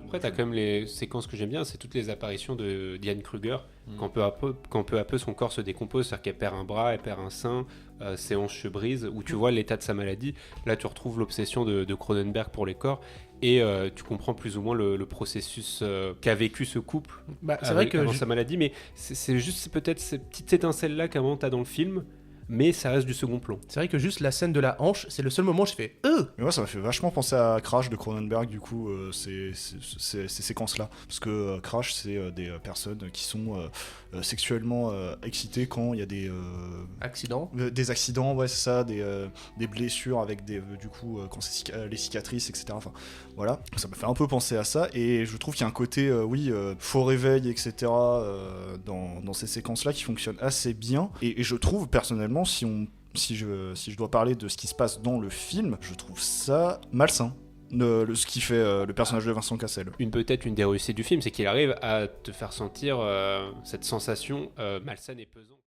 Après, t'as quand même les séquences que j'aime bien, c'est toutes les apparitions de Diane Kruger, quand peu à peu son corps se décompose, c'est-à-dire qu'elle perd un bras, elle perd un sein, ses hanches se brisent, où tu vois l'état de sa maladie. Là, tu retrouves l'obsession de Cronenberg pour les corps, et tu comprends plus ou moins le processus qu'a vécu ce couple C'est vrai que avant sa maladie, mais c'est peut-être ces petites étincelles-là qu'à un moment t'as dans le film, mais ça reste du second plan. c'est vrai que juste la scène de la hanche, c'est le seul moment où je fais Mais moi, ça m'a fait vachement penser à Crash de Cronenberg, du coup, ces séquences-là. Parce que Crash, c'est des personnes qui sont sexuellement excitées quand il y a accident. des accidents, ouais, c'est ça, des blessures avec du coup, quand c'est les cicatrices, etc. Enfin, voilà. Ça m'a fait un peu penser à ça, et je trouve qu'il y a un côté, faux réveil, etc., dans ces séquences-là qui fonctionne assez bien. Et je trouve, personnellement, si je dois parler de ce qui se passe dans le film, je trouve ça malsain. Ce qui fait le personnage de Vincent Cassel. Peut-être une des réussites du film, c'est qu'il arrive à te faire sentir cette sensation malsaine et pesante.